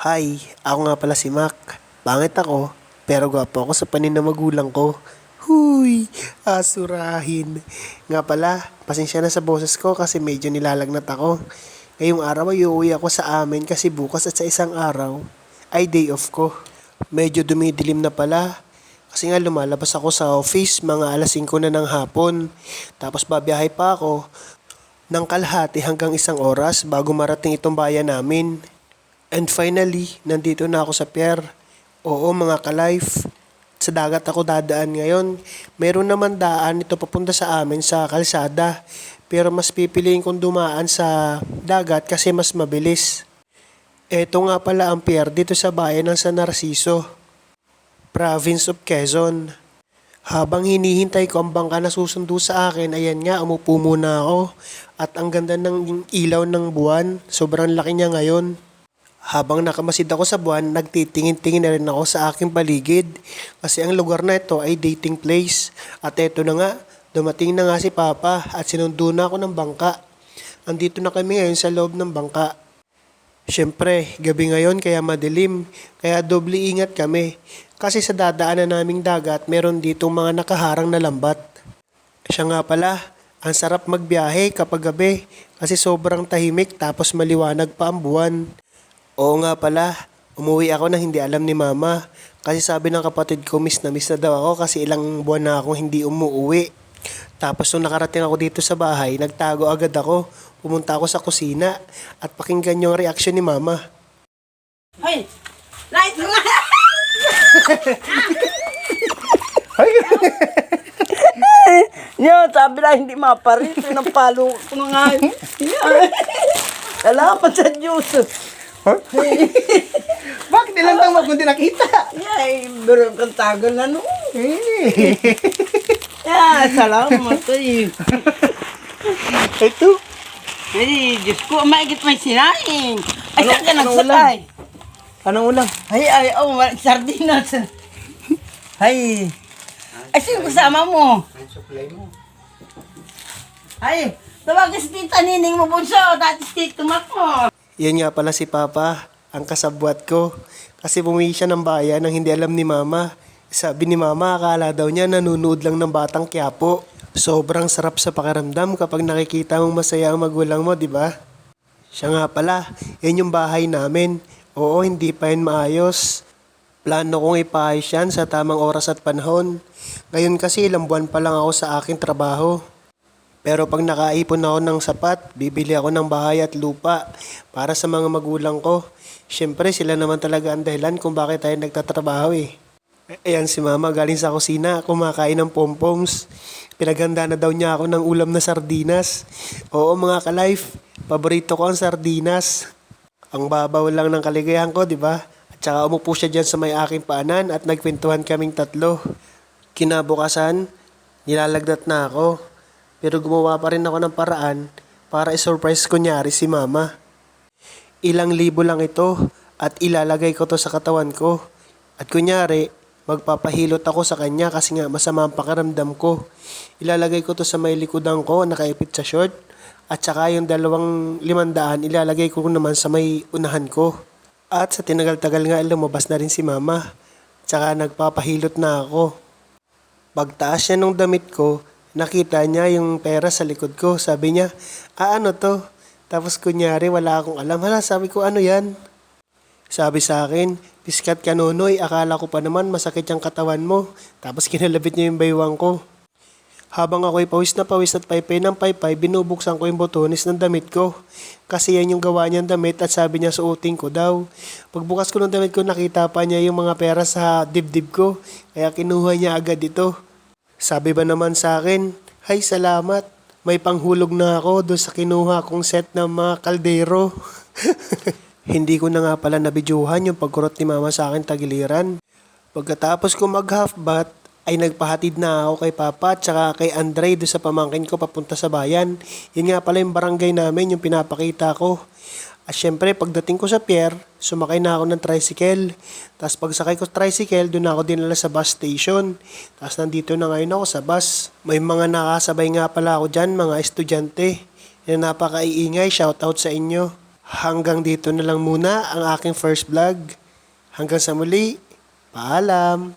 Hi, ako nga pala si Mac. Pangit ako, pero gwapo ako sa panin ng magulang ko. Huy, asurahin. Nga pala, pasensya na sa boses ko kasi medyo nilalagnat ako. Ngayong araw ay uuwi ako sa amin kasi bukas at sa isang araw ay day off ko. Medyo dumidilim na pala kasi nga lumalabas ako sa office mga alas 5 na ng hapon. Tapos babiyahe pa ako ng kalahati hanggang isang oras bago marating itong bayan namin. And finally, nandito na ako sa pier. Oo mga ka-life, sa dagat ako dadaan ngayon. Meron naman daan ito papunta sa amin sa kalsada. Pero mas pipiliin kong dumaan sa dagat kasi mas mabilis. Ito nga pala ang pier dito sa bayan ng San Narciso, Province of Quezon. Habang hinihintay ko ang bangka na susundo sa akin, ayan nga, umupo muna ako. At ang ganda ng ilaw ng buwan, sobrang laki niya ngayon. Habang nakamasid ako sa buwan, nagtitingin-tingin na rin ako sa aking paligid kasi ang lugar na ito ay dating place. At eto na nga, dumating na nga si Papa at sinundo na ako ng bangka. Andito na kami ngayon sa loob ng bangka. Siyempre, gabi ngayon kaya madilim, kaya doble ingat kami. Kasi sa dadaanan naming dagat, meron ditong mga nakaharang na lambat. Siya nga pala, ang sarap magbiyahe kapag gabi kasi sobrang tahimik tapos maliwanag pa ang buwan. Oo nga pala, umuwi ako na hindi alam ni Mama. Kasi sabi ng kapatid ko, miss na daw ako kasi ilang buwan na akong hindi umuwi. Tapos nung nakarating ako dito sa bahay, nagtago agad ako. Pumunta ako sa kusina at pakinggan yung reaksyon ni Mama. Hoy! Light mo nga! Yan, sabi na hindi maparit. Pinapalo ko na nga. Yan. Salamat sa Diyos. Bakit ilang taon mo kundi nakita? Ay, biro kang tagal na no. Yan, salamat. Ay, Ito. ay, Diyos ko, maigit may sinaing. Ay, saan ka anong nagsakay? Anong ulam? Ay, oh, sardinas. Ay, sino kasama mo? Ang supply mo. Ay, tawagin si Tita Nining mo, bunso. Dati si Tito Mac mo. Yan nga pala si Papa, ang kasabwat ko. Kasi bumili siya ng bayan nang hindi alam ni Mama. Sabi ni Mama, akala daw niya nanunood lang ng Batang Quiapo. Sobrang sarap sa pakiramdam kapag nakikita mong masaya ang magulang mo, di ba? Siya nga pala, yan yung bahay namin. Oo, hindi pa yan maayos. Plano kong ipaayos yan sa tamang oras at panahon. Ngayon kasi ilang buwan pa lang ako sa aking trabaho. Pero pag nakaipon ako ng sapat, bibili ako ng bahay at lupa para sa mga magulang ko. Siyempre sila naman talaga ang dahilan kung bakit tayo nagtatrabaho eh. Ayan si Mama galing sa kusina, kumakain ng pompoms. Pinaghanda na daw niya ako ng ulam na sardinas. Oo mga ka-life, paborito ko ang sardinas. Ang babaw lang ng kaligayahan ko, di ba? At saka umupo siya dyan sa may aking paanan at nagkwentuhan kaming tatlo. Kinabukasan, nilalagnat na ako. Pero gumawa pa rin ako ng paraan para i-surprise kunyari si Mama. Ilang libo lang ito at ilalagay ko to sa katawan ko. At kunyari, magpapahilot ako sa kanya kasi nga masama ang pakiramdam ko. Ilalagay ko to sa may likodan ko, nakaipit sa short. At saka yung 200 ilalagay ko naman sa may unahan ko. At sa tinagal-tagal nga lumabas na rin si Mama. Tsaka nagpapahilot na ako. Pagtaas niya nung damit ko, nakita niya yung pera sa likod ko. Sabi niya, ano to? Tapos kunyari wala akong alam. Hala, sabi ko, ano yan? Sabi sa akin, piskat ka nonoy, akala ko pa naman masakit yung katawan mo. Tapos kinalabit niya yung baywang ko. Habang ako'y pawis na pawis at paypay ng paypay, binubuksan ko yung botones ng damit ko. Kasi yan yung gawa niyang damit at sabi niya suotin ko daw. Pagbukas ko ng damit ko, nakita pa niya yung mga pera sa dibdib ko. Kaya kinuha niya agad ito. Sabi ba naman sa akin, hay salamat, may panghulog na ako doon sa kinuha kong set ng mga kaldero. Hindi ko na nga pala nabidyuhan yung pagkurot ni Mama sa akin tagiliran. Pagkatapos ko mag half bath, ay nagpahatid na ako kay Papa at saka kay Andre doon sa pamangkin ko papunta sa bayan. Yun nga pala yung barangay namin, yung pinapakita ko. At syempre, pagdating ko sa pier, sumakay na ako ng tricycle. Tapos pagsakay ko sa tricycle, doon ako dinala sa bus station. Tapos nandito na ngayon ako sa bus. May mga nakasabay nga pala ako dyan, mga estudyante. Na napakaiingay, shoutout sa inyo. Hanggang dito na lang muna ang aking first vlog. Hanggang sa muli, paalam!